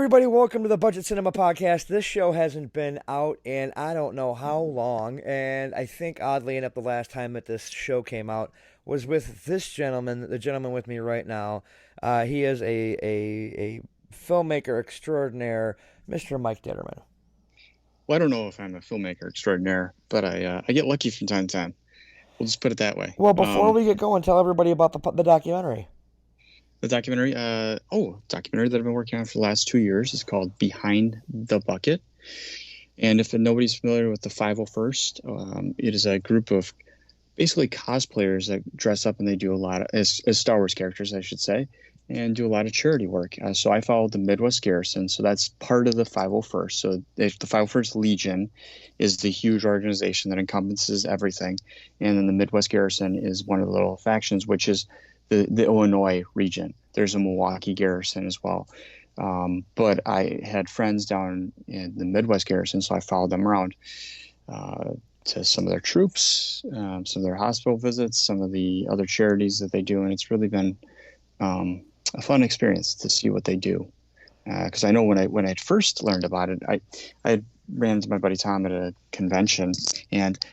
everybody, welcome to the Budget Cinema Podcast. This show hasn't been out in I don't know how long, and I think oddly enough the last time that this show came out was with this gentleman, the gentleman with me right now. He is a filmmaker extraordinaire, Mr. Mike Determan. Well, I don't know if I'm a filmmaker extraordinaire, but I get lucky from time to time. We'll just put it that way. Well, before we get going, tell everybody about the documentary. The documentary, documentary that I've been working on for the last 2 years is called Behind the Bucket. And if nobody's familiar with the 501st, it is a group of basically cosplayers that dress up and they do a lot of, as Star Wars characters, I should say, and do a lot of charity work. So I followed the Midwest Garrison, so that's part of the 501st. So the 501st Legion is the huge organization that encompasses everything, and then the Midwest Garrison is one of the little factions, which is the Illinois region. There's a Milwaukee Garrison as well. But I had friends down in the Midwest Garrison, so I followed them around to some of their troops, some of their hospital visits, some of the other charities that they do, and it's really been a fun experience to see what they do. Because I know when I first learned about it, I ran into my buddy Tom at a convention, and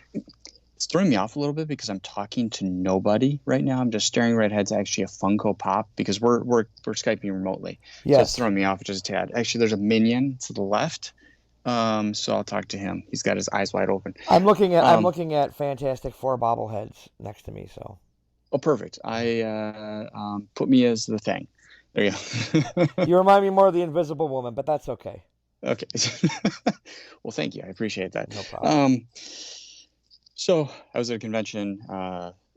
it's throwing me off a little bit because I'm talking to nobody right now. I'm just staring right ahead to actually a Funko Pop because we're Skyping remotely. Yes. So it's throwing me off just a tad. Actually, there's a minion to the left. So I'll talk to him. He's got his eyes wide open. I'm looking at Fantastic Four bobbleheads next to me. So. Oh, perfect. I put me as the Thing. There you go. You remind me more of the Invisible Woman, but that's okay. Okay. Well, thank you. I appreciate that. No problem. So I was at a convention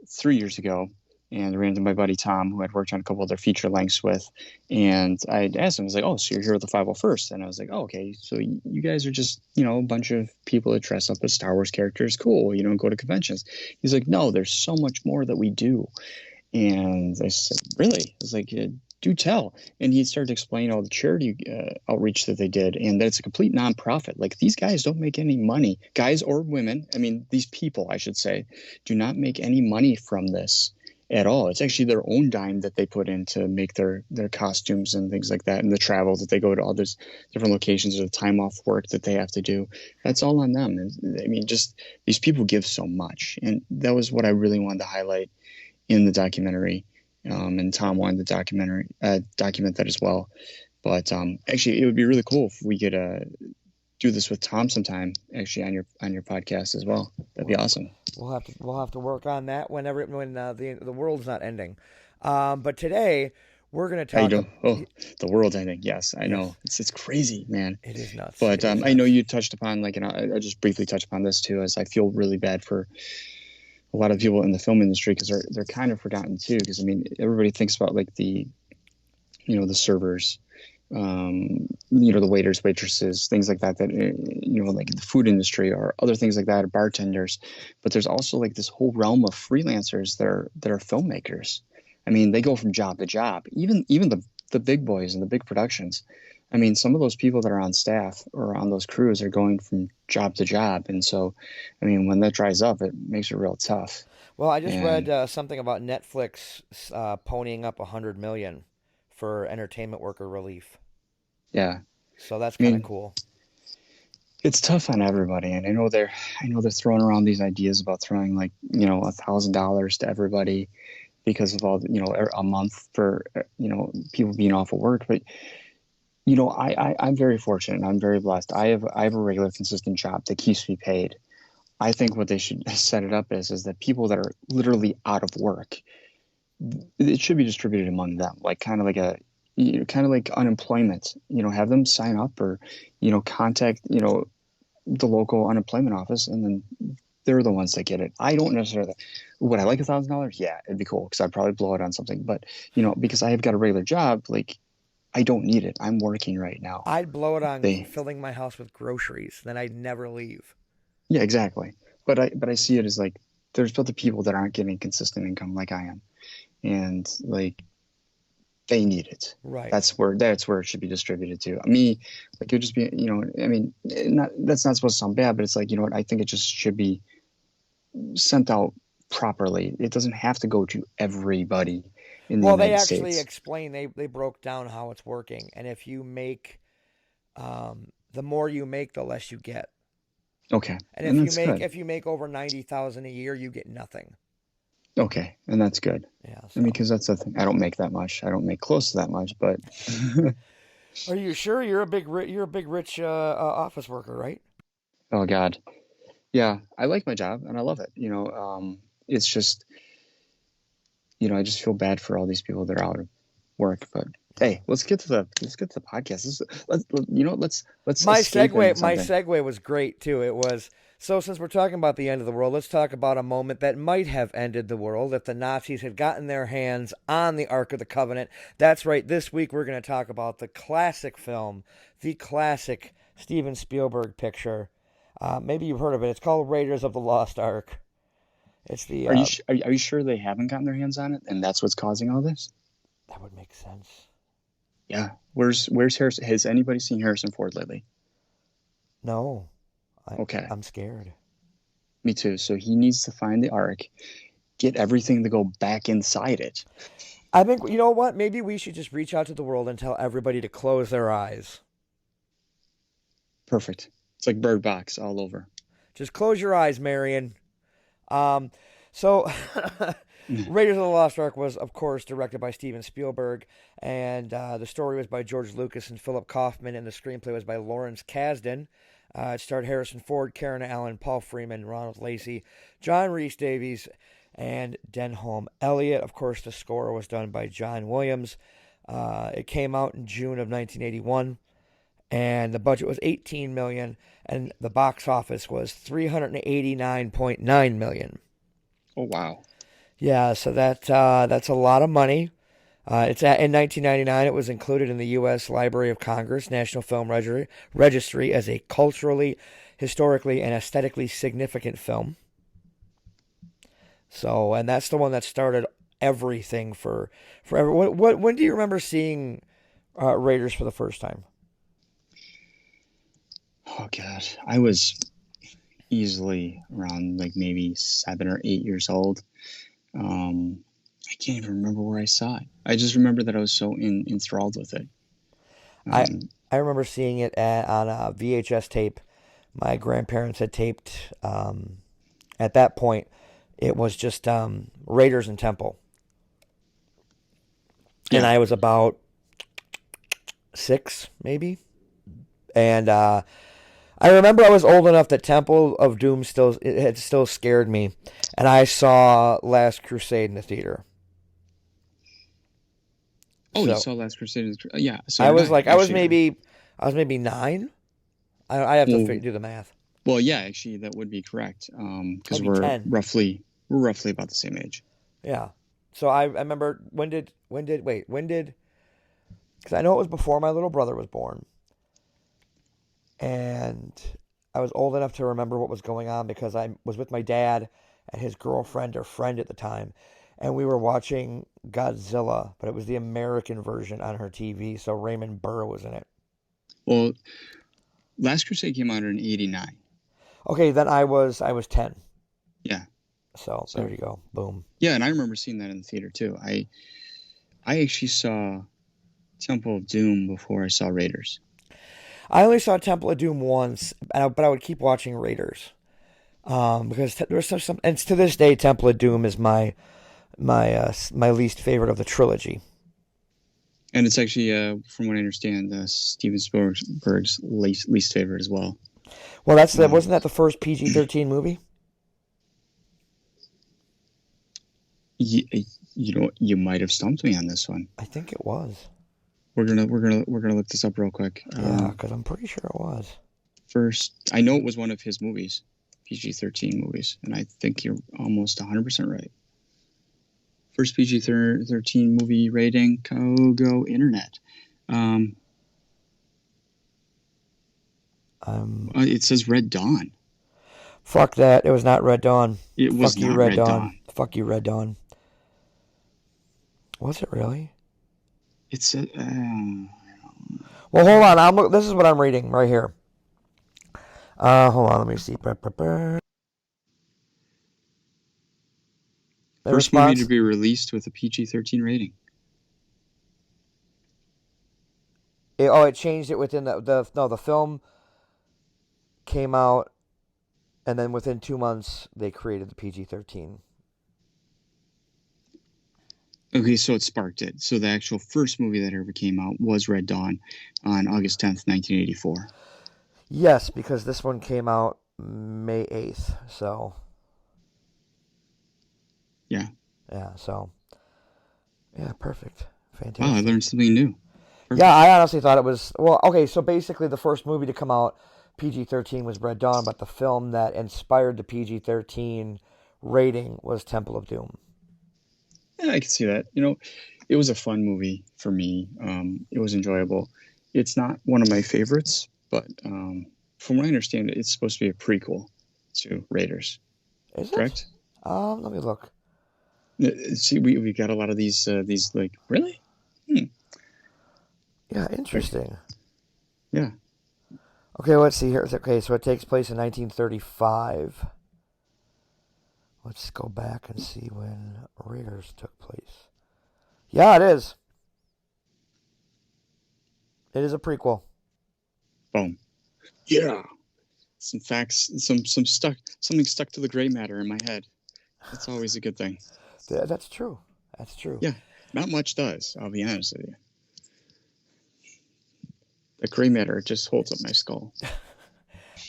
3 years ago, and I ran into my buddy Tom, who I'd worked on a couple of their feature lengths with. And I asked him, I was like, oh, so you're here with the 501st? And I was like, oh, okay. So you guys are just, a bunch of people that dress up as Star Wars characters. Cool. Go to conventions. He's like, no, there's so much more that we do. And I said, really? I was like, do tell. And he started explaining all the charity outreach that they did, and that it's a complete nonprofit. Like, these guys don't make any money, guys or women. I mean, these people, I should say, do not make any money from this at all. It's actually their own dime that they put in to make their costumes and things like that, and the travel that they go to all these different locations, or the time off work that they have to do. That's all on them. I mean, just these people give so much, and that was what I really wanted to highlight in the documentary. And Tom wanted the document that as well. But actually, it would be really cool if we could do this with Tom sometime. Actually, on your podcast as well. That'd be awesome. We'll have to work on that when the world's not ending. But today we're going to talk. How you doing? The world's ending. Yes, I know. It's crazy, man. It is nuts. But I know you touched upon, and I just briefly touched upon this too, as I feel really bad for a lot of people in the film industry, because they're kind of forgotten too. Because I mean, everybody thinks about the servers, the waiters, waitresses, things like that. Like in the food industry or other things like that, or bartenders. But there's also this whole realm of freelancers that are filmmakers. I mean, they go from job to job. Even the big boys and the big productions. I mean, some of those people that are on staff or on those crews are going from job to job. And so, I mean, when that dries up, it makes it real tough. Well, I just read something about Netflix ponying up $100 million for entertainment worker relief. Yeah. So that's kind of cool. It's tough on everybody. And I know they're throwing around these ideas about throwing $1,000 to everybody because of all, a month for, people being off of work. But I'm very fortunate and I'm very blessed. I have a regular, consistent job that keeps me paid. I think what they should set it up is that people that are literally out of work, it should be distributed among them, kind of like unemployment. Have them sign up or contact the local unemployment office, and then they're the ones that get it. I don't necessarily. Would I like $1,000? Yeah, it'd be cool because I'd probably blow it on something. But because I have got a regular job, I don't need it. I'm working right now. I'd blow it on filling my house with groceries. Then I'd never leave. Yeah, exactly. But I see it as there's other people that aren't getting consistent income like I am, and they need it. Right. That's where it should be distributed to. Me, it would just be I mean, that's not supposed to sound bad, but it's what, I think it just should be sent out properly. It doesn't have to go to everybody in the United States. Well, they actually explain, they broke down how it's working. And if you make The more you make, the less you get. Okay, And and that's good. if you make over 90,000 a year, you get nothing. Okay, and that's good. Yeah. I mean, So, because that's the thing. I don't make that much. I don't make close to that much, but are you sure you're a big rich office worker, right? oh God, yeah, I like my job and I love it. It's just, I just feel bad for all these people that are out of work. But hey, let's get to the podcast. Let's escape into My something. segue was great too. It was so since we're talking about the end of the world, let's talk about a moment that might have ended the world if the Nazis had gotten their hands on the Ark of the Covenant. That's right. This week we're going to talk about the classic film, the classic Steven Spielberg picture. Maybe you've heard of it. It's called Raiders of the Lost Ark. It's the Are you sure they haven't gotten their hands on it and that's what's causing all this? that would make sense. Yeah. Where's Harrison? Has anybody seen Harrison Ford lately? No, Okay, I'm scared. me too. So he needs to find the Ark, get everything to go back inside it. I think you know what? Maybe we should just reach out to the world and tell everybody to close their eyes. Perfect. It's like Bird Box all over. Just close your eyes, Marion. Um, so, Raiders of the Lost Ark was, of course, directed by Steven Spielberg, and the story was by George Lucas and Philip Kaufman, and the screenplay was by Lawrence Kasdan. It starred Harrison Ford, Karen Allen, Paul Freeman, Ronald Lacey, John Rhys Davies, and Denholm Elliott. Of course, the score was done by John Williams. It came out in June of 1981, and the budget was 18 million, and the box office was 389.9 million. Oh wow. Yeah, so that's a lot of money. In 1999. It was included in the U.S. Library of Congress National Film Registry as a culturally, historically, and aesthetically significant film. So, and that's the one that started everything for everyone. When do you remember seeing Raiders for the first time? Oh God. I was easily around like maybe 7 or 8 years old. I can't even remember where I saw it. I just remember that I was so enthralled with it. I Um, I remember seeing it on a VHS tape. My grandparents had taped. At that point, it was just Raiders and Temple, and yeah. I was about 6, maybe. And I remember I was old enough that Temple of Doom it had still scared me, and I saw Last Crusade in the theater. Oh, you So saw Last Crusade? Yeah. So I did was I. like, Actually, I was maybe 9. I have to well, do the math. well, yeah. Actually, that would be correct. Because Maybe 10. we're roughly about the same age. Yeah. So I remember because I know it was before my little brother was born, and I was old enough to remember what was going on because I was with my dad and his girlfriend or friend at the time, and we were watching Godzilla, but it was the American version on her TV, so Raymond Burr was in it. Well, Last Crusade came out in '89. Okay, then I was 10. Yeah. So there So you go. Boom. yeah, and I remember seeing that in the theater too. I actually saw Temple of Doom before I saw Raiders. I only saw Temple of Doom once, but I would keep watching Raiders. Because there was some, and to this day, Temple of Doom is my least favorite of the trilogy. And it's actually, from what I understand, Steven Spielberg's least favorite as well. Well, Um, wasn't that the first PG-13 movie? you, you might have stumped me on this one. I think it was. We're gonna look this up real quick. Yeah, because I'm pretty sure it was. First, I know it was one of his movies, PG-13 movies, and I think you're almost 100% right. First PG-13 movie rating, go internet. It says Red Dawn. Fuck that. It was not Red Dawn. It was Fuck you, not Red Red Dawn. Dawn. Fuck you, Red Dawn. Was it really? It's Well, hold on. This is what I'm reading right here. Hold on. Let me see. The first movie response. to be released with a PG-13 rating. It changed it within the film came out, and then within 2 months they created the PG-13. Okay, so it sparked it. So the actual first movie that ever came out was Red Dawn on August 10th, 1984. Yes, because this one came out May 8th. So Yeah. yeah, so yeah, perfect, Wow, I fantastic. learned something new. Perfect. Yeah, I honestly thought it was well. Okay, so basically, the first movie to come out PG-13 was Red Dawn, but the film that inspired the PG-13 rating was Temple of Doom. Yeah, I can see that. It was a fun movie for me. It was enjoyable. It's not one of my favorites, but from what I understand, it's supposed to be a prequel to Raiders. Is it? Correct? Let me look. See, we got a lot of these like really. Yeah, interesting. Yeah. Okay, let's see here. Okay, so it takes place in 1935. Let's go back and see when Raiders took place. Yeah, it is. It is a prequel. Boom. Yeah. Some facts, something stuck to the gray matter in my head. That's always a good thing. That's true. That's true. Yeah, not much does. I'll be honest with you. The gray matter just holds up my skull.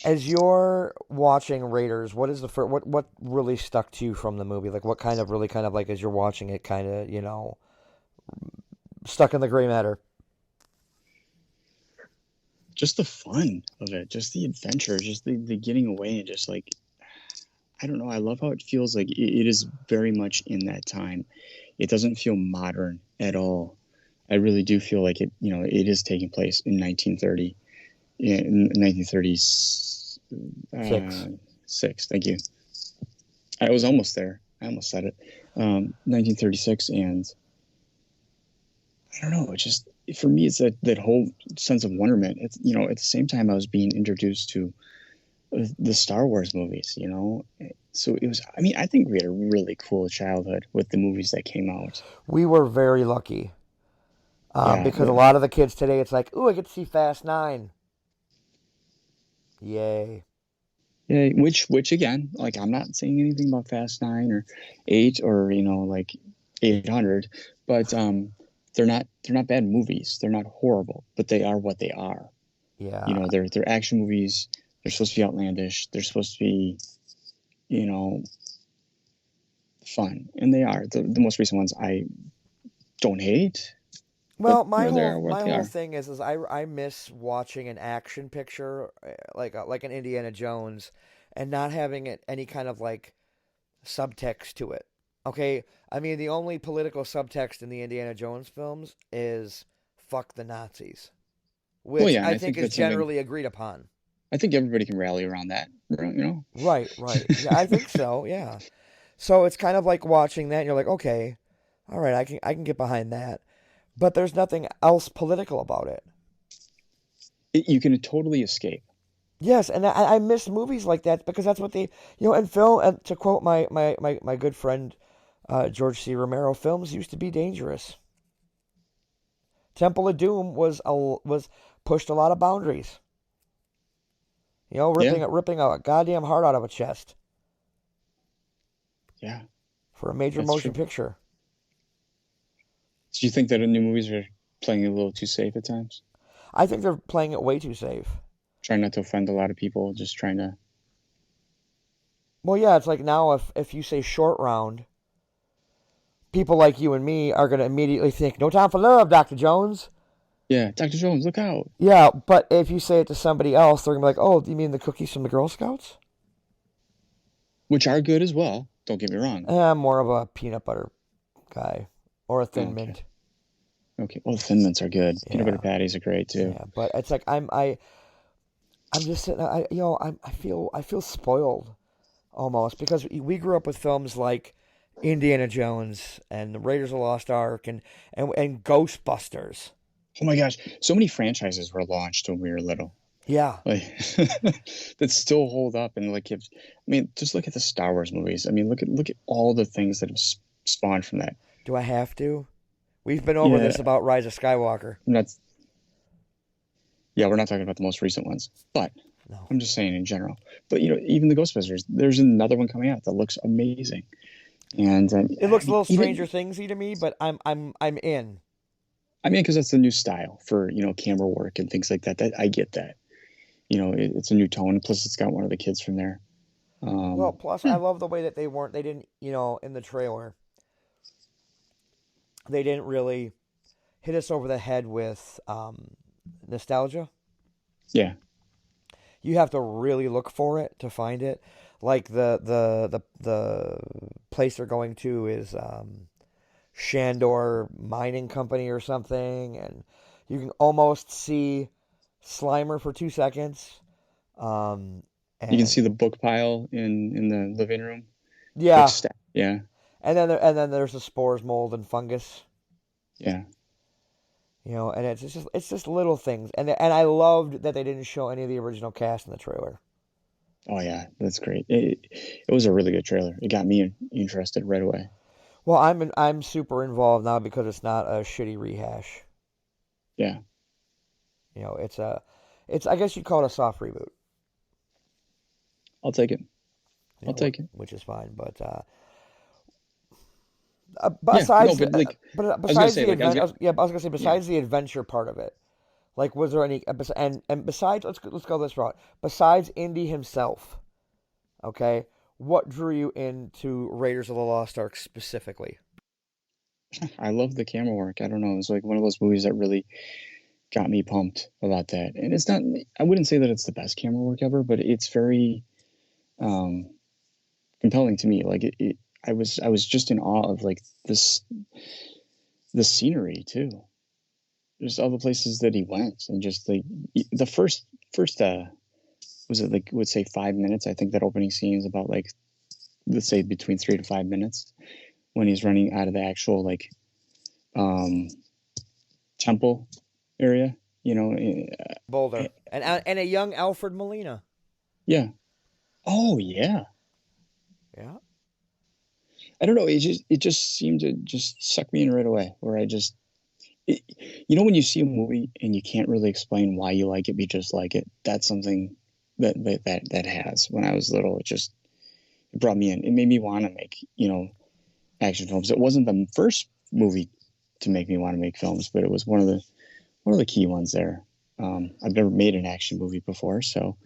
As you're watching Raiders, what is the first, what really stuck to you from the movie? Like, what kind of really kind of like as you're watching it, kind of stuck in the gray matter? Just the fun of it, just the adventure, just the getting away, and just like I don't know. I love how it feels like it is very much in that time. It doesn't feel modern at all. I really do feel like it. It is taking place in 1930. In 1936. Thank you. I was almost there. I almost said it. 1936, and I don't know. It just for me, it's that whole sense of wonderment. It's at the same time I was being introduced to the Star Wars movies. So it was. I mean, I think we had a really cool childhood with the movies that came out. We were very lucky Yeah, because a lot of the kids today, it's like, ooh, I get to see Fast 9. Yay. yeah. Which again, like I'm not saying anything about Fast 9 or 8 or like 800, but they're not bad movies. They're not horrible, but they are what they are. Yeah. They're action movies. They're supposed to be outlandish. They're supposed to be, fun, and they are. The most recent ones I don't hate. Well, But my they whole are what my they whole are. thing is I miss watching an action picture like an Indiana Jones and not having it any kind of like subtext to it. Okay, I mean the only political subtext in the Indiana Jones films is "fuck the Nazis," Well, which yeah, and I I think think is that's something. generally agreed upon. I think everybody can rally around that. Right, right. Yeah, I think so. Yeah. So it's kind of like watching that and you're like, "Okay, all right, I can get behind that." But there's nothing else political about it. You can totally escape. Yes, and I miss movies like that because that's what in film, and to quote my good friend George C. Romero, films used to be dangerous. Temple of Doom was pushed a lot of boundaries. Yeah, Ripping a goddamn heart out of a chest yeah, for a major that's motion true. picture. Do you think that the new movies are playing a little too safe at times? I think they're playing it way too safe. Trying not to offend a lot of people, just trying to. Well, yeah, it's like now if you say short round, people like you and me are gonna immediately think, "No time for love, Dr. Jones." Yeah, Dr. Jones, look out! Yeah, but if you say it to somebody else, they're gonna be like, "Oh, you mean the cookies from the Girl Scouts?" Which are good as well. Don't get me wrong. I'm more of a peanut butter guy or a Thin Okay, Mint. okay. Oh, Thin Mints are good. Peanut butter Yeah, patties are great too. yeah. But it's like I'm just sitting. I feel spoiled almost because we grew up with films like Indiana Jones and the Raiders of the Lost Ark and Ghostbusters. Oh my gosh, so many franchises were launched when we were little. Yeah. Like that still hold up, and like if I mean, just look at the Star Wars movies. I mean, look at all the things that have spawned from that. Do I have to? We've been over Yeah, this about Rise of Skywalker. and that's Yeah, we're not talking about the most recent ones, but No. I'm just saying in general. But even the Ghostbusters, there's another one coming out that looks amazing, and It looks a little even Stranger Thingsy to me, but I'm in. because that's the new style for camera work and things like that. That I get that. It's a new tone. Plus, it's got one of the kids from there. Well, Um, plus I yeah, love the way that they didn't, in the trailer, they didn't really hit us over the head with nostalgia. yeah. You have to really look for it to find it. Like the place they're going to is Shandor Mining Company or something, and you can almost see Slimer for 2 seconds. Um, You can and see the book pile in the living room, like yeah, stack. Yeah, and then there's the spores, mold, and fungus. yeah. And it's just little things, and I loved that they didn't show any of the original cast in the trailer. Oh yeah, that's great. It was a really good trailer. It got me interested right away. Well, I'm super involved now because it's not a shitty rehash. Yeah, It's I guess you'd call it a soft reboot. I'll take it. I'll take it. Which is fine. But Yeah, no, besides but like but I was gonna besides say, the like adventure, yeah, I was gonna say yeah. besides the adventure part of it, like was there any and besides let's go this route. Besides Indy himself, okay, what drew you into Raiders of the Lost Ark specifically? I love the camera work. I don't know. It's like one of those movies that really got me pumped about that. And it's not. I wouldn't say that it's the best camera work ever, but it's very um, compelling to me. Like I was just in awe of like the scenery too. Just all the places that he went, and just like the first was it like would say 5 minutes. I think that opening scene is about like let's say between 3 to 5 minutes when he's running out of the actual like um, temple area. Boulder and a young Alfred Molina. Yeah. Oh yeah. Yeah. I don't know. It just seemed to just suck me in right away. Where it, when you see a movie and you can't really explain why you like it, but you just like it. That's something that has. When I was little, it brought me in. It made me want to make action films. It wasn't the first movie to make me want to make films, but it was one of the key ones there. I've never made an action movie before, so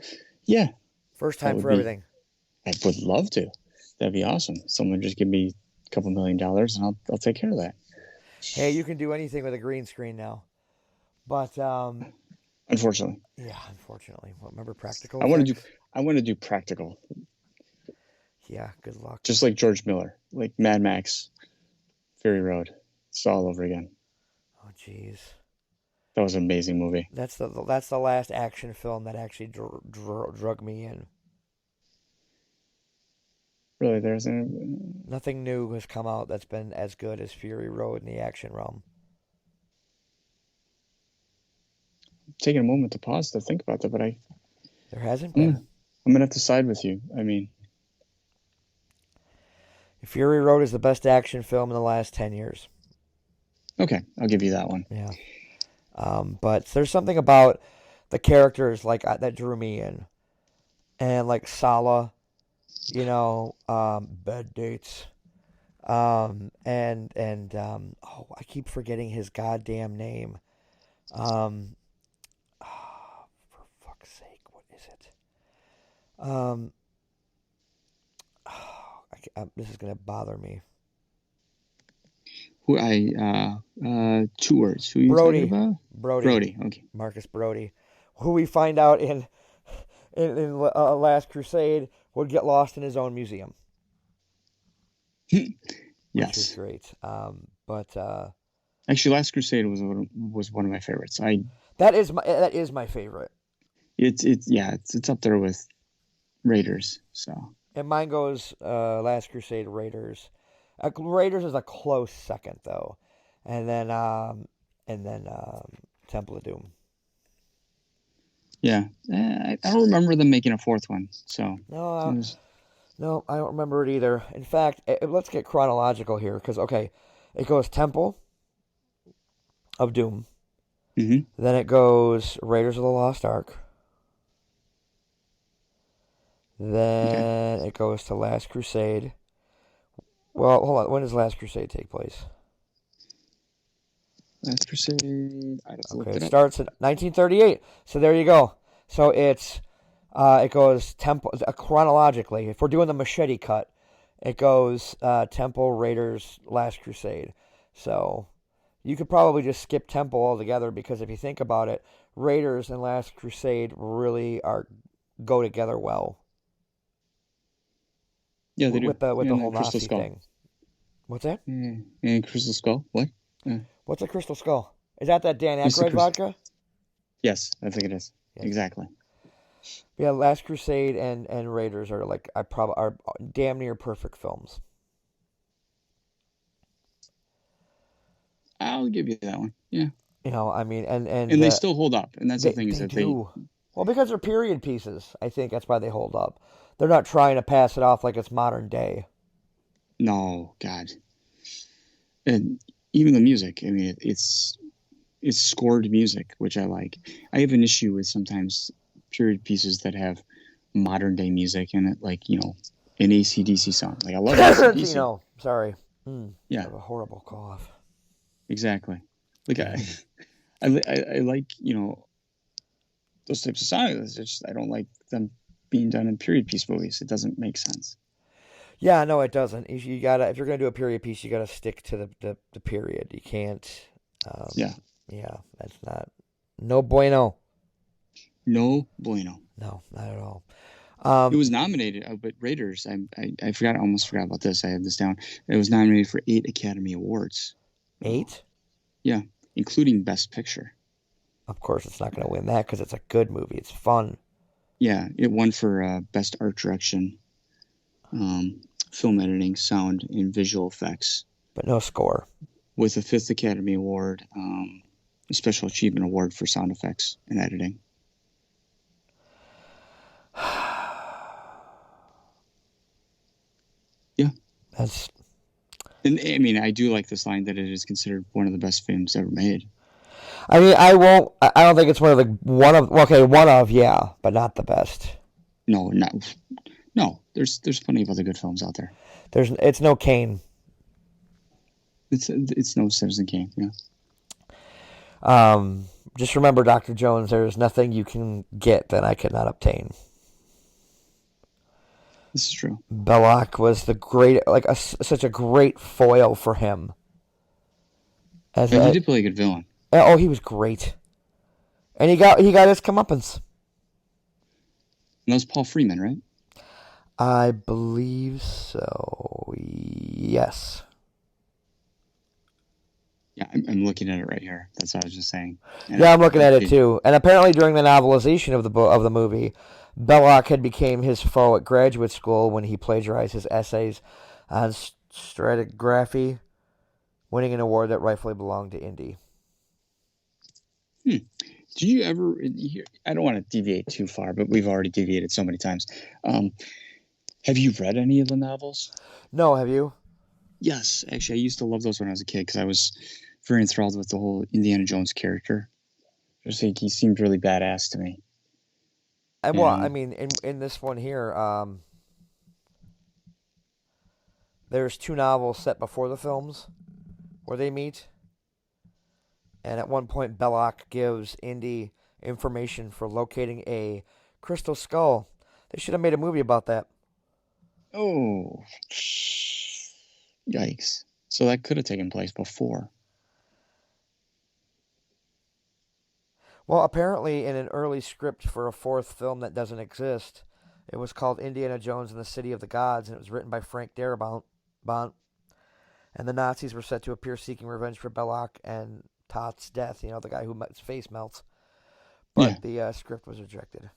yeah, First that time would for be. everything. I would love to. That'd be awesome. Someone just give me a couple $1 million, and I'll take care of that. Hey, you can do anything with a green screen now. But Unfortunately, yeah, unfortunately. Remember practical I want to do. effects? I want to do practical, Yeah, good luck. just like George Miller, like Mad Max, Fury Road. It's all over again. Oh, jeez. That was an amazing movie. That's the last action film that actually drug me in. Really, Nothing new has come out that's been as good as Fury Road in the action realm. taking a moment to pause to think about that, but There hasn't I'm been. gonna, I'm gonna have to side with you. I mean, Fury Road is the best action film in the last 10 years. okay, I'll give you that one. Yeah. But there's something about the characters like that drew me in, and like Sala, bed dates, oh, I keep forgetting his goddamn name. Um, for fuck's sake, what is it? Um, this is gonna bother me. Who 2 words. Who are you talking Brody, about? Brody, Brody. Okay. Marcus Brody, who we find out in Last Crusade would get lost in his own museum, which was Yes. great. But Actually, Last Crusade was one of my favorites. that is my favorite. It's up there with Raiders. So And mine goes Last Crusade, Raiders. Raiders is a close second though, and then Temple of Doom. yeah, I don't remember them making a fourth one. So No, it was, no, I don't remember it either. In fact, let's get chronological here, because okay, it goes Temple of Doom, Mm-hmm. Then it goes Raiders of the Lost Ark. Okay. Then it goes to Last Crusade. Well, hold on. When does Last Crusade take place? Last Crusade. I'd have to Okay, look it it up. starts in 1938. So there you go. So it goes temple chronologically. If we're doing the machete cut, it goes Temple, Raiders, Last Crusade. So you could probably just skip Temple altogether because if you think about it, Raiders and Last Crusade really are go together well Yeah, they do. with the And whole Crystal Nazi Skull. thing. What's that? And Crystal Skull. What? What's a Crystal Skull? Is that Dan What's the Aykroyd Crystal? vodka? Yes, I think it is. Yes. Exactly. Yeah, Last Crusade and Raiders are I probably are damn near perfect films. I'll give you that one. Yeah. I mean, And they still hold up. And that's the thing is they that they do. Well, because they're period pieces. I think that's why they hold up. They're not trying to pass it off like it's modern day. no, God. And even the music, I mean, it's scored music, which I like. I have an issue with sometimes period pieces that have modern day music in it, like, an AC/DC song. Like, I love AC/DC. Sorry. I Yeah, have a horrible cough. exactly. Like, Damn. I like, those types of songs. It's just, I don't like them being done in period piece movies. It doesn't make sense. Yeah, no, it doesn't. You gotta if you're gonna do a period piece, you gotta stick to the period. You can't. Yeah. Yeah, that's not no bueno. No bueno. No, not at all. It was nominated, but Raiders, I forgot, I almost forgot about this. I had this down. It was nominated for 8 Academy Awards. 8? Yeah, including Best Picture. Of course, it's not gonna win that because it's a good movie. It's fun. Yeah, it won for Best Art Direction, um, Film Editing, Sound, and Visual Effects, But no score. with a 5th Academy Award, a Special Achievement Award for Sound Effects and Editing. Yeah. That's. And I mean, I do like this line that it is considered one of the best films ever made. I mean, I won't. I don't think it's one of the one of. Okay, one of yeah, but not the best. No, not no. There's plenty of other good films out there. It's no Kane. It's no Citizen Kane. Yeah. Just remember, Dr. Jones. There is nothing you can get that I cannot obtain. This is true. Belloc was the great, such a great foil for him. He did play a good villain. Oh, he was great, and he got his comeuppance. And that was Paul Freeman, right? I believe so. Yes. Yeah, I'm looking at it right here. That's what I was just saying. And Yeah, I'm looking at it too. And apparently, during the novelization of the movie, Belloc had became his foe at graduate school when he plagiarized his essays on stratigraphy, winning an award that rightfully belonged to Indy. Did you ever? I don't want to deviate too far, but we've already deviated so many times. Have you read any of the novels? No, have you? Yes, actually, I used to love those when I was a kid because I was very enthralled with the whole Indiana Jones character. Just like he seemed really badass to me. Well, I mean, in this one here, there's 2 novels set before the films where they meet. And at one point, Belloc gives Indy information for locating a crystal skull. They should have made a movie about that. Oh, yikes! So that could have taken place before. Well, apparently, in an early script for a 4th film that doesn't exist, it was called Indiana Jones and the City of the Gods, and it was written by Frank Darabont. And the Nazis were set to appear seeking revenge for Belloc and Tot's death, the guy whose face melts. But the script was rejected.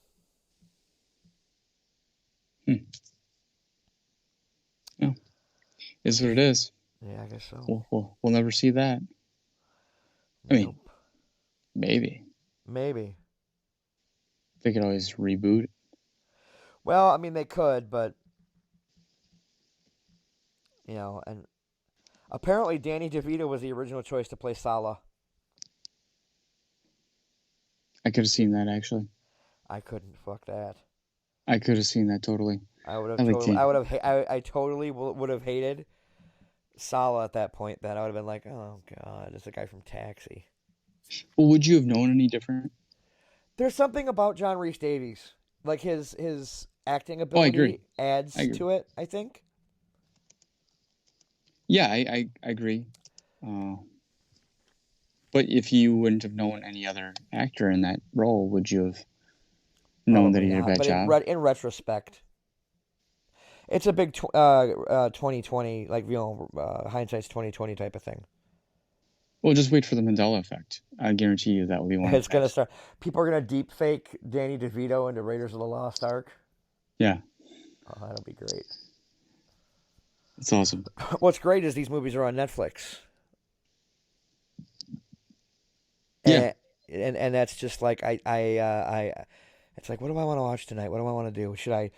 Yeah, is what it is. Yeah, I guess so. We'll never see that. I mean, maybe. They could always reboot it. Well, I mean, they could, but and apparently Danny DeVito was the original choice to play Sala. I could have seen that actually. I couldn't. Fuck that. I could have seen that totally. I would I have like totally. T. I would have. I totally would have hated Sala at that point. Then I would have been like, oh god, it's the guy from Taxi. Well, would you have known any different? There's something about John Rhys Davies, like his acting Oh, I agree. ability I adds agree. to it. I think. Yeah, I agree. Uh, but if you wouldn't have known any other actor in that role, would you have known that Probably he did a not. bad But job? in retrospect, it's a big 2020, like hindsight's 2020 type of thing. Well, just wait for the Mandela effect. I guarantee you that will be one of It's the gonna next. start. People are gonna deep fake Danny DeVito into Raiders of the Lost Ark. Yeah, Oh, that'll be great. it's awesome. What's great is these movies are on Netflix, Yeah, and that's just like I. It's like, what do I want to watch tonight? What do I want to do? Should I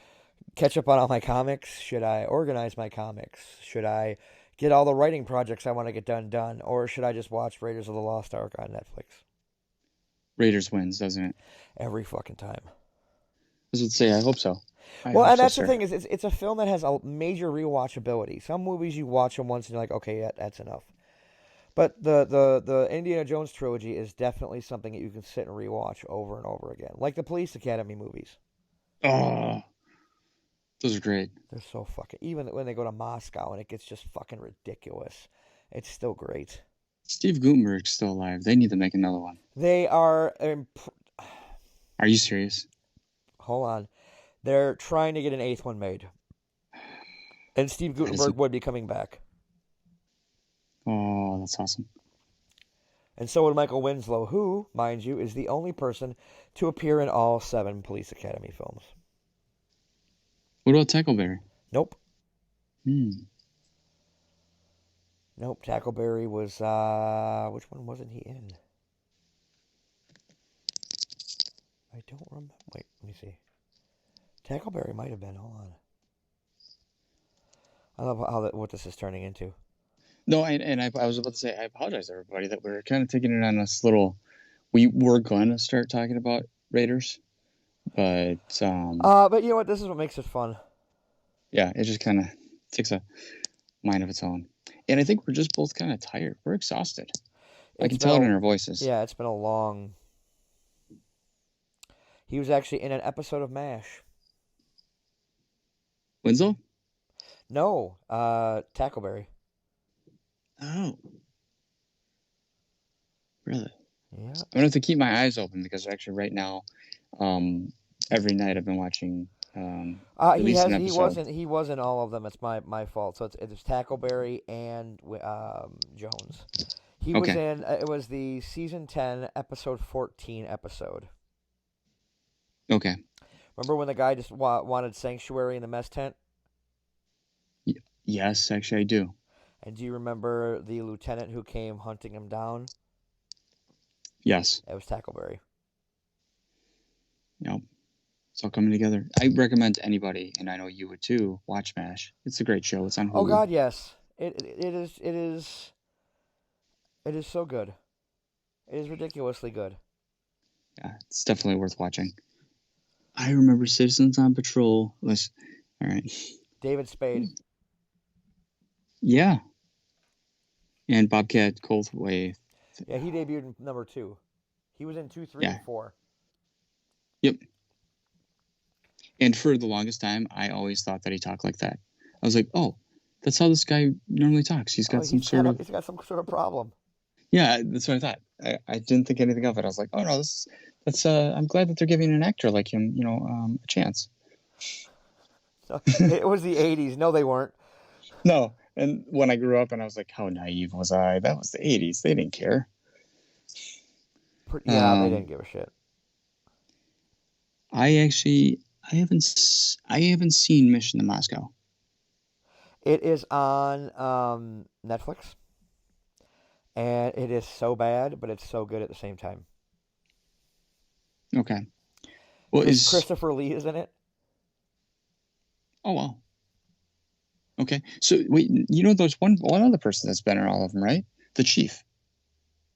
catch up on all my comics? Should I organize my comics? Should I get all the writing projects I want to get done? Or should I just watch Raiders of the Lost Ark on Netflix Raiders wins, doesn't it? every fucking time? I was going to say, I hope so. I Well, hope and so, that's the sir. thing is, it's a film that has a major rewatchability. Some movies you watch them once and you're like, okay, yeah, that's enough. But the Indiana Jones trilogy is definitely something that you can sit and rewatch over and over again, like the Police Academy movies. Oh, those are great. They're so fucking. Even when they go to Moscow and it gets just fucking ridiculous, it's still great. Steve Guttenberg's still alive. They need to make another one. They are. Are you serious? Hold on, they're trying to get an eighth one made, and Steve That is. Guttenberg would be coming back, Oh, that's awesome. and so would Michael Winslow, who, mind you, is the only person to appear in all 7 Police Academy films. What about Tackleberry? Nope. Hmm. Nope. Tackleberry was. Which one wasn't he in? I don't remember. Wait, let me see. Tackleberry might have been. Hold on. I love what this is turning into. No, I was about to say, I apologize, everybody, that we're kind of taking it on this little. We were going to start talking about Raiders, but But you know what? This is what makes it fun. yeah, it just kind of takes a mind of its own. And I think we're just both kind of tired. We're exhausted. I It's can been tell it a, in our voices. yeah, it's been a long. He was actually in an episode of MASH. Winslow? No, Tackleberry. Oh, really? Yeah. I'm gonna have to keep my eyes open because actually right now, every night I've been watching at He least has. an He episode. wasn't all of them. It's my fault. So it's Tackleberry and Jones. He was Okay. in. It was the season 10, episode 14 episode. Okay. Remember when the guy just wanted sanctuary in the mess tent? Yes, actually I do. And do you remember the lieutenant who came hunting him down? Yes. It was Tackleberry. Yep. It's all coming together. I recommend to anybody, and I know you would too, watch MASH. It's a great show. It's on Oh Hulu. God, yes. It is so good. It is ridiculously good. Yeah, it's definitely worth watching. I remember Citizens on Patrol. All right. David Spade. Yeah. And Bobcat Goldthwait. Yeah, he debuted in number 2. He was in 2, 3, Yeah. and 4. Yep. And for the longest time, I always thought that he talked like that. I was like, oh, that's how this guy normally talks. He's got He's got some sort of problem. Yeah, that's what I thought. I didn't think anything of it. I was like, oh no, that's I'm glad that they're giving an actor like him, a chance. It was the 80s. No, they weren't. No, and when I grew up, and I was like, how naive was I? That was the 80s. They didn't care. Yeah, they didn't give a shit. I haven't seen Mission to Moscow. It is on Netflix, and it is so bad, but it's so good at the same time. Okay. Well, Christopher Lee is in it. Oh wow. Okay, so wait, there's one other person that's been in all of them, right? The chief.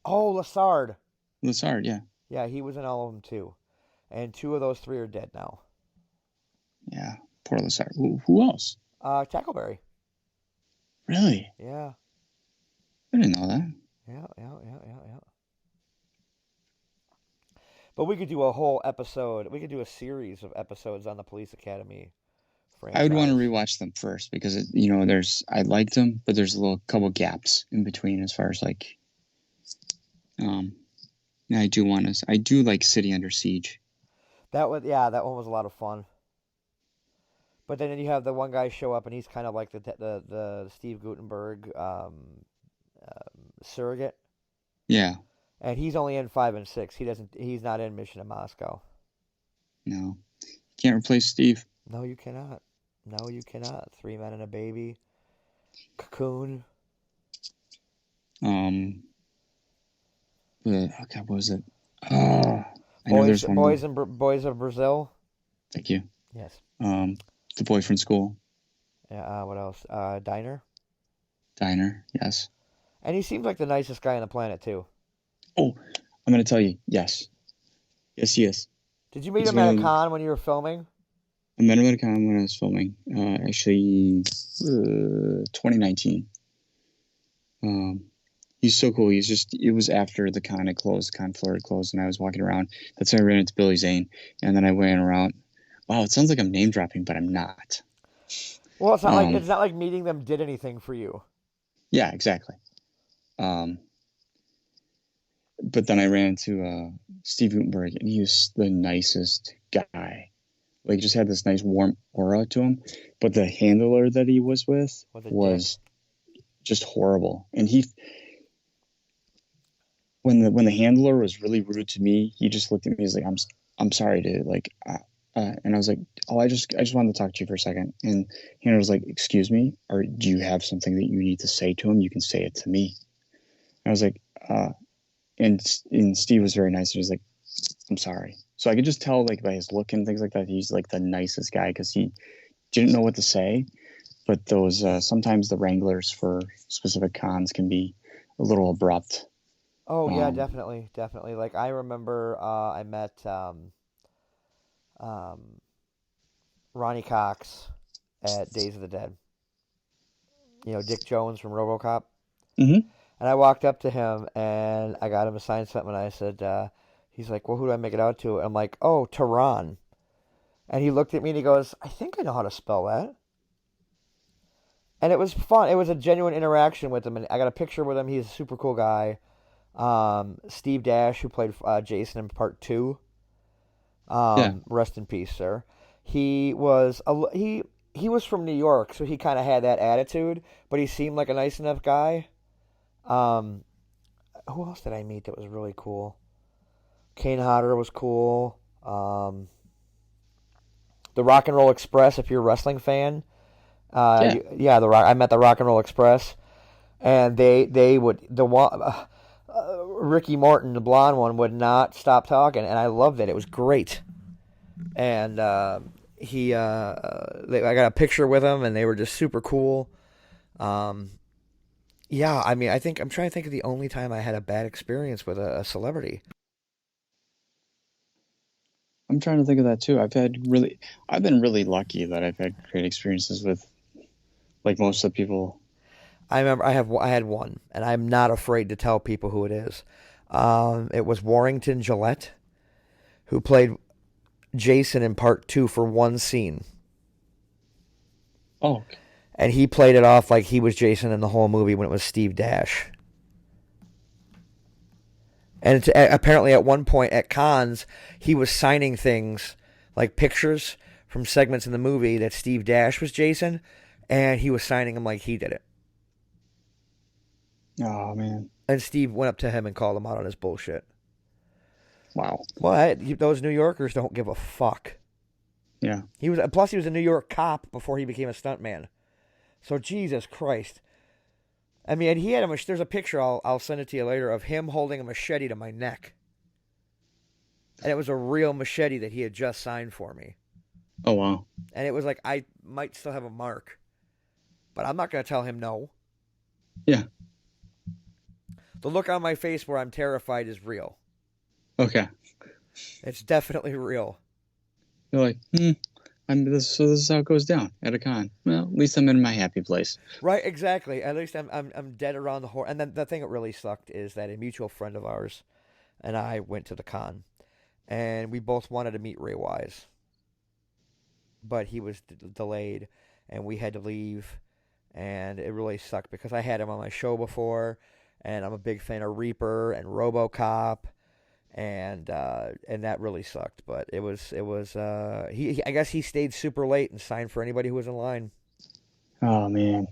Oh, Lassard. Lassard, yeah. Yeah, he was in all of them too. And 2 of those 3 are dead now. Yeah, poor Lost Ark. Who else? Tackleberry. Really? Yeah. I didn't know that. Yeah. But we could do a whole episode. We could do a series of episodes on the Police Academy I would want to franchise. rewatch them first because I liked them, but there's a little couple gaps in between as far as like um I do like City Under Siege. That one was a lot of fun. But then you have the one guy show up, and he's kind of like the Steve Guttenberg surrogate, Yeah, and he's only in 5 and 6. He's not in Mission to Moscow. no, can't replace Steve. No, you cannot. No, you cannot. 3 Men and a Baby, Cocoon. Um, okay, what was it? I know there's one more. Boys of Brazil. Thank you. Yes. The Boy from School. Yeah. What else? Diner. Yes. And he seems like the nicest guy on the planet too. Oh, I'm gonna tell you. Yes. Yes, he is. Did you meet him at a con when you were filming? I met him at a con when I was filming. Actually, 2019. He's so cool. It was after the con had closed, the con floor had closed, and I was walking around. That's when I ran into Billy Zane, and then I went around. Wow, it sounds like I'm name dropping, but I'm not. Well, it's not like meeting them did anything for you. Yeah, exactly. But then I ran into Steve Guttenberg, and he was the nicest guy. Like, just had this nice warm aura to him. But the handler that he was with was just horrible. And when the handler was really rude to me, he just looked at me. He's like, "I'm sorry, dude." Like, and I was like, "Oh, I just wanted to talk to you for a second." And the handler was like, "Excuse me, or do you have something that you need to say to him? You can say it to me." And I was like, and Steve was very nice. He was like, "I'm sorry." So I could just tell, like, by his look and things like that, he's like the nicest guy because he didn't know what to say. But those sometimes the wranglers for specific cons can be a little abrupt. Oh yeah, definitely. Like I remember, I met Ronnie Cox at Days of the Dead. You know, Dick Jones from RoboCop. Mm-hmm. And I walked up to him and I got him to sign something. And I said, he's like, "Well, who do I make it out to?" And I'm like, "Oh, Tehran." And he looked at me and he goes, "I think I know how to spell that." And it was fun. It was a genuine interaction with him. And I got a picture with him. He's a super cool guy. Steve Dash, who played Jason in Part 2. Yeah. Rest in peace, sir. He was from New York, so he kind of had that attitude, but he seemed like a nice enough guy. Who else did I meet that was really cool? Kane Hodder was cool. The Rock and Roll Express, if you're a wrestling fan. I met the Rock and Roll Express, and Ricky Morton, the blonde one, would not stop talking, and I loved it. It was great. And I got a picture with him, and they were just super cool. Yeah, I mean, I'm trying to think of the only time I had a bad experience with a celebrity. I'm trying to think of that too. I've been really lucky that I've had great experiences with, like, most of the people. I remember I had one, and I'm not afraid to tell people who it is. It was Warrington Gillette, who played Jason in Part 2 for one scene. Oh. And he played it off like he was Jason in the whole movie when it was Steve Dash. And apparently at one point at cons, he was signing things like pictures from segments in the movie that Steve Dash was Jason, and he was signing them like he did it. Oh, man. And Steve went up to him and called him out on his bullshit. Wow. Well, those New Yorkers don't give a fuck. Yeah. He was a New York cop before he became a stuntman. So Jesus Christ. I mean, he had there's a picture, I'll send it to you later, of him holding a machete to my neck. And it was a real machete that he had just signed for me. Oh, wow. And it was like, I might still have a mark. But I'm not going to tell him no. Yeah. The look on my face where I'm terrified is real. Okay. It's definitely real. They're like, so this is how it goes down at a con. Well, at least I'm in my happy place. Right, exactly. At least I'm dead around the horn. And then the thing that really sucked is that a mutual friend of ours and I went to the con, and we both wanted to meet Ray Wise, but he was delayed, and we had to leave, and it really sucked because I had him on my show before, and I'm a big fan of Reaper and RoboCop, and that really sucked. But it was he I guess he stayed super late and signed for anybody who was in line. Oh man.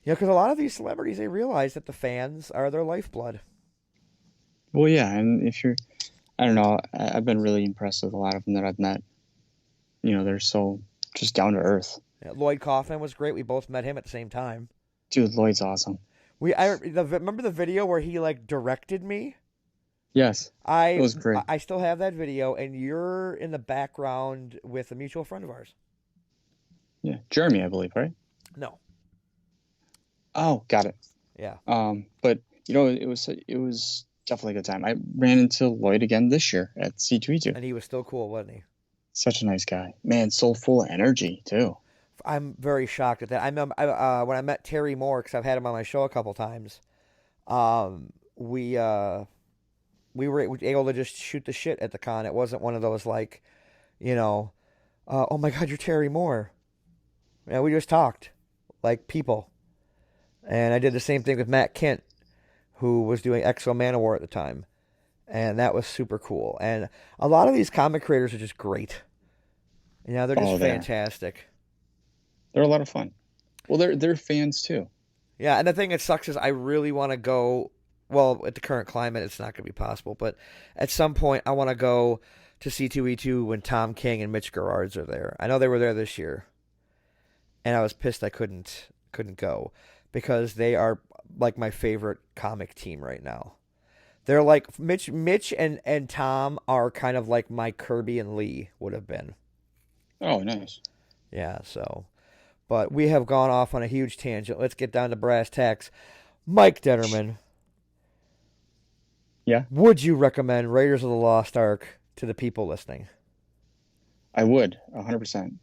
You know, because a lot of these celebrities, they realize that the fans are their lifeblood. Well, yeah, and if you're, I don't know, I've been really impressed with a lot of them that I've met. They're so just down to earth. Yeah, Lloyd Kaufman was great. We both met him at the same time. Dude, Lloyd's awesome. Remember the video where he like directed me. Yes, it I was great. I still have that video, and you're in the background with a mutual friend of ours. Yeah, Jeremy, I believe, right? No. Oh, got it. Yeah. But it was definitely a good time. I ran into Lloyd again this year at C2E2. And he was still cool, wasn't he? Such a nice guy, man. So full of energy too. I'm very shocked at that. I remember when I met Terry Moore, because I've had him on my show a couple times. We were able to just shoot the shit at the con. It wasn't one of those like, oh my God, you're Terry Moore. Yeah, we just talked like people. And I did the same thing with Matt Kent, who was doing Exo Manowar at the time. And that was super cool. And a lot of these comic creators are just great. They're just fantastic. They're a lot of fun. Well, they're fans too. Yeah, and the thing that sucks is I really want to go. Well, at the current climate, it's not going to be possible. But at some point, I want to go to C2E2 when Tom King and Mitch Gerards are there. I know they were there this year, and I was pissed I couldn't go because they are like my favorite comic team right now. They're like Mitch and Tom are kind of like my Kirby and Lee would have been. Oh, nice. Yeah, so. But we have gone off on a huge tangent. Let's get down to brass tacks. Mike Determan. Yeah. Would you recommend Raiders of the Lost Ark to the people listening? I would, 100%.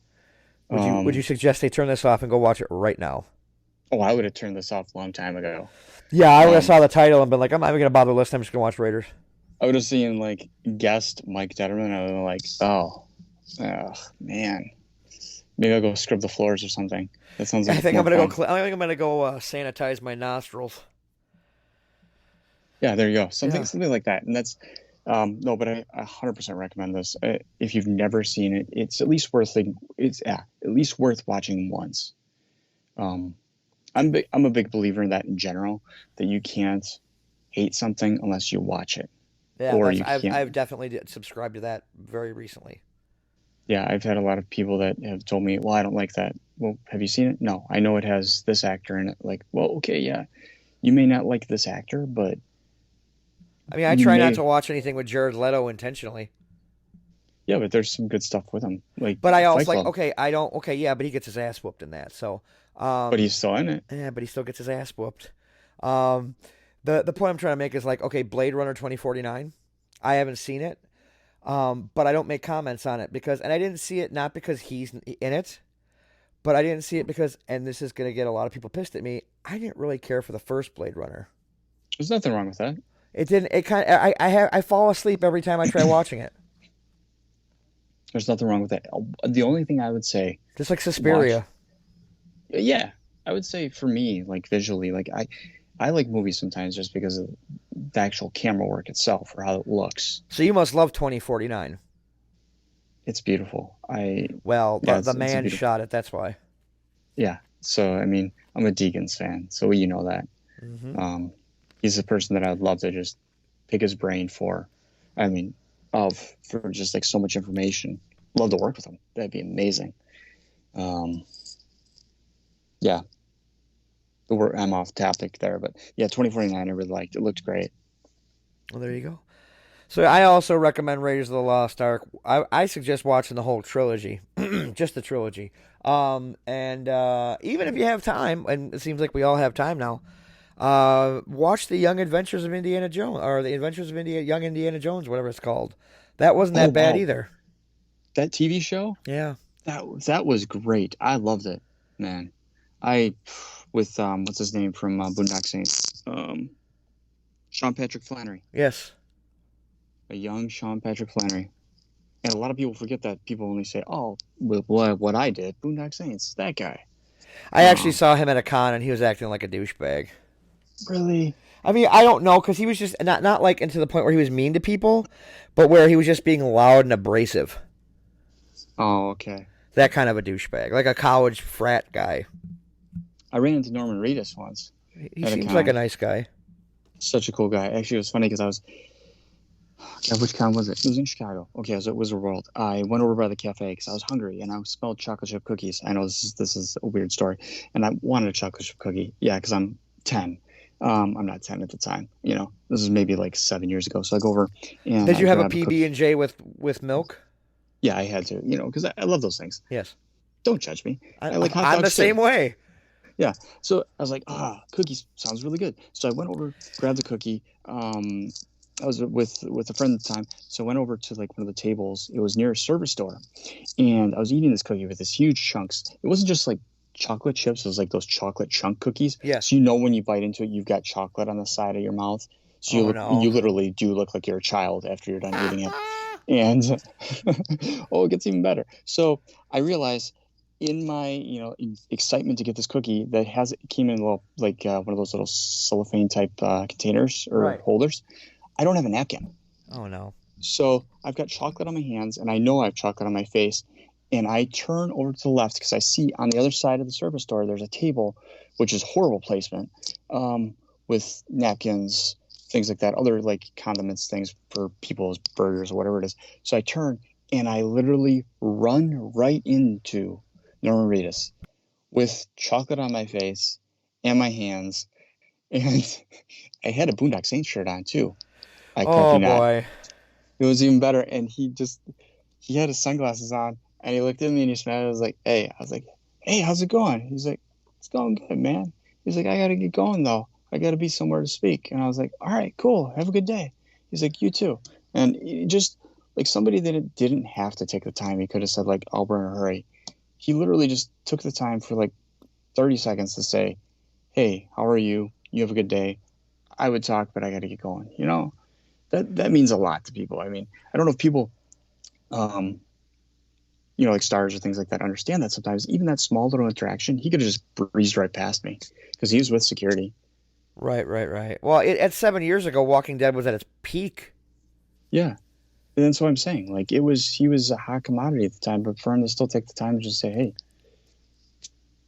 Would you suggest they turn this off and go watch it right now? Oh, I would have turned this off a long time ago. Yeah, I would have saw the title and been like, I'm not even going to bother listening. I'm just going to watch Raiders. I would have seen, like, guest Mike Determan. I would have been like, oh, man. Maybe I'll go scrub the floors or something. That sounds like I think I'm going to go sanitize my nostrils. Yeah, there you go. Something like that. And that's no, but I 100% recommend this. If you've never seen it, it's at least worth watching once. I'm a big believer in that in general, that you can't hate something unless you watch it. Yeah, or you can't. I've definitely subscribed to that very recently. Yeah, I've had a lot of people that have told me, well, I don't like that. Well, have you seen it? No, I know it has this actor in it. Like, well, okay, yeah. You may not like this actor, but I mean, I try not to watch anything with Jared Leto intentionally. Yeah, but there's some good stuff with him. But I also but he gets his ass whooped in that. So, but he's still in it. Yeah, but he still gets his ass whooped. The point I'm trying to make is like, okay, Blade Runner 2049. I haven't seen it. But I don't make comments on it and I didn't see it not because he's in it, but I didn't see it because, and this is going to get a lot of people pissed at me, I didn't really care for the first Blade Runner. There's nothing wrong with that. It didn't. It kind of. I fall asleep every time I try watching it. There's nothing wrong with that. The only thing I would say, just like Suspiria. Yeah, I would say for me, like visually, like I like movies sometimes just because of the actual camera work itself or how it looks. So you must love 2049. It's beautiful. The man shot it. That's why. Yeah. So I mean, I'm a Deakins fan, so you know that. Mm-hmm. He's a person that I'd love to just pick his brain for. I mean, for just like so much information. Love to work with him. That'd be amazing. Yeah. I'm off topic there, but yeah, 2049 I really liked. It looked great. Well, there you go. So I also recommend Raiders of the Lost Ark. I suggest watching the whole trilogy, just the trilogy. And even if you have time, and it seems like we all have time now, watch the Young Adventures of Indiana Jones, or the Adventures of Young Indiana Jones, whatever it's called. That wasn't Oh that bad wow, either. that TV show Yeah. that was great. I loved it, man. I with what's his name from Boondock Saints, Sean Patrick Flannery, Yes. a young Sean Patrick Flannery. And a lot of people forget that. People only say, "Oh, what I did, Boondock Saints, that guy." I actually saw him at a con and he was acting like a douchebag. Really? I mean, I don't know because he was just not like into the point where he was mean to people, but where he was just being loud and abrasive. Oh, okay. That kind of a douchebag, like a college frat guy. I ran into Norman Reedus once He at a seems like a con. nice guy. Such a cool guy. Actually, it was funny because God, which con was it? It was in Chicago. Okay, I was at Wizard World. I went over by the cafe because I was hungry and I smelled chocolate chip cookies. I know this is a weird story, and I wanted a chocolate chip cookie. Yeah, because I'm 10. I'm not 10 at the time. This is maybe like 7 years ago. So I go over and Did I you have a grab a PB cookie. and J with milk? Yeah, I had to, because I love those things. Yes. Don't judge me. I, I like hot I'm the dogs too. same way. Yeah. So I was like, cookies sounds really good. So I went over, grabbed the cookie. I was with a friend at the time. So I went over to like one of the tables. It was near a service door. And I was eating this cookie with this huge chunks. It wasn't just like chocolate chips. It was like those chocolate chunk cookies. Yes. So when you bite into it, you've got chocolate on the side of your mouth. So No. you literally do look like you're a child after you're done eating it. And it gets even better. So I realized in my excitement to get this cookie that came in a little like one of those little cellophane type containers or Right. holders. I don't have a napkin. Oh no. So I've got chocolate on my hands and I know I have chocolate on my face. And I turn over to the left because I see on the other side of the service door there's a table, which is horrible placement, with napkins, things like that, other like condiments, things for people's burgers or whatever it is. So I turn and I literally run right into Norman Reedus with chocolate on my face and my hands. And I had a Boondock Saints shirt on too. I kid Oh you not. boy. It was even better. And he had his sunglasses on and he looked at me and he smiled. I was like, hey, how's it going? He's like, it's going good, man. He's like, I got to get going though. I got to be somewhere to speak. And I was like, all right, cool. Have a good day. He's like, you too. And he just like somebody that didn't have to take the time. He could have said like, I'll burn a hurry. He literally just took the time for like 30 seconds to say, hey, how are you? You have a good day. I would talk, but I got to get going. That means a lot to people. I mean, I don't know if people, like stars or things like that understand that sometimes. Even that small little interaction, he could have just breezed right past me because he was with security. Right. Well, at 7 years ago, Walking Dead was at its peak. Yeah. And that's what I'm saying. Like he was a hot commodity at the time, but for him to still take the time to just say, hey,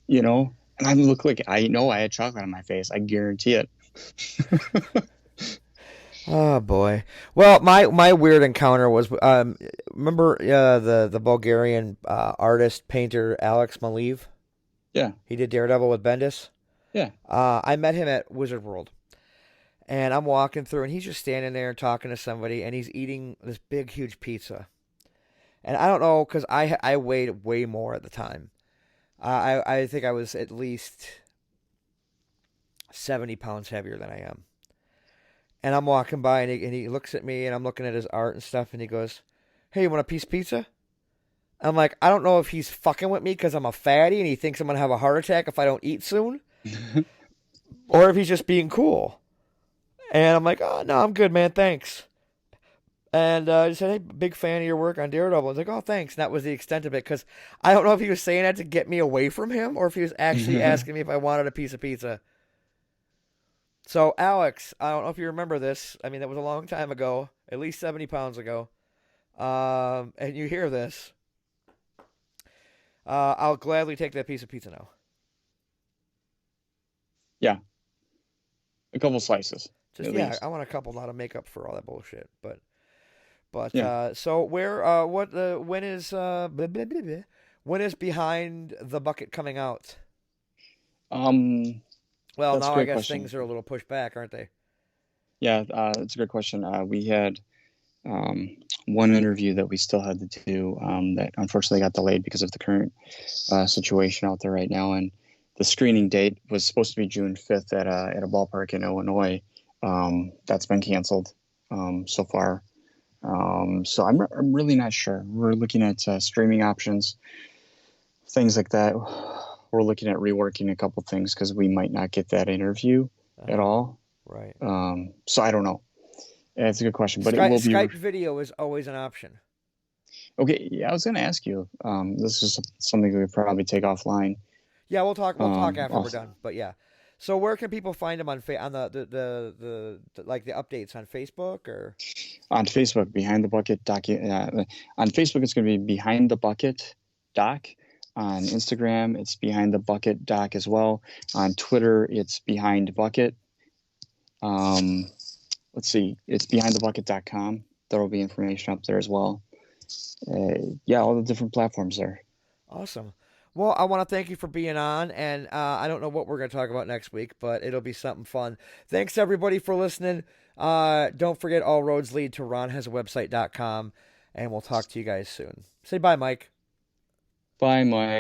and I look like I know I had chocolate on my face. I guarantee it. Oh boy. Well, my weird encounter was remember the Bulgarian artist painter Alex Maleev? Yeah. He did Daredevil with Bendis. Yeah. I met him at Wizard World. And I'm walking through and he's just standing there talking to somebody and he's eating this big huge pizza. And I don't know cuz I weighed way more at the time. I think I was at least 70 pounds heavier than I am. And I'm walking by and he looks at me and I'm looking at his art and stuff and he goes, hey, you want a piece of pizza? I'm like, I don't know if he's fucking with me because I'm a fatty and he thinks I'm going to have a heart attack if I don't eat soon. Or if he's just being cool. And I'm like, oh, no, I'm good, man, thanks. And he said, hey, big fan of your work on Daredevil. I was like, oh, thanks. And that was the extent of it because I don't know if he was saying that to get me away from him or if he was actually asking me if I wanted a piece of pizza. So, Alex, I don't know if you remember this. I mean, that was a long time ago, at least 70 pounds ago. And you hear this. I'll gladly take that piece of pizza now. Yeah. A couple slices. Just least. I want a couple, not to make up for all that bullshit. But Yeah. so where when is blah, blah, blah, blah. When is Behind the Bucket coming out? Well, That's a now I great guess question. things are a little pushed back, aren't they? Yeah, it's a good question. We had one interview that we still had to do that unfortunately got delayed because of the current situation out there right now. And the screening date was supposed to be June 5th at a ballpark in Illinois. That's been canceled so far. So I'm really not sure. We're looking at streaming options, things like that. We're looking at reworking a couple things because we might not get that interview at all. Right. So I don't know. It's a good question, but it Skype, will be Skype video is always an option. okay. Yeah, I was going to ask you. This is something we could probably take offline. Yeah, we'll talk. We'll talk after we're Off done. But yeah, so where can people find them on on the like the updates on Facebook or? on Facebook, Behind the Bucket on Facebook, it's going to be Behind the Bucket Doc. On Instagram, it's Behind the Bucket Doc as well. On Twitter, it's Behind Bucket. Let's see, it's behindthebucket.com. There will be information up there as well. Yeah, all the different platforms there. Awesome. Well, I want to thank you for being on, and I don't know what we're going to talk about next week, but it'll be something fun. Thanks everybody for listening. Don't forget, all roads lead to ronhasawebsite.com, and we'll talk to you guys soon. Say bye, Mike. Bye, Mike.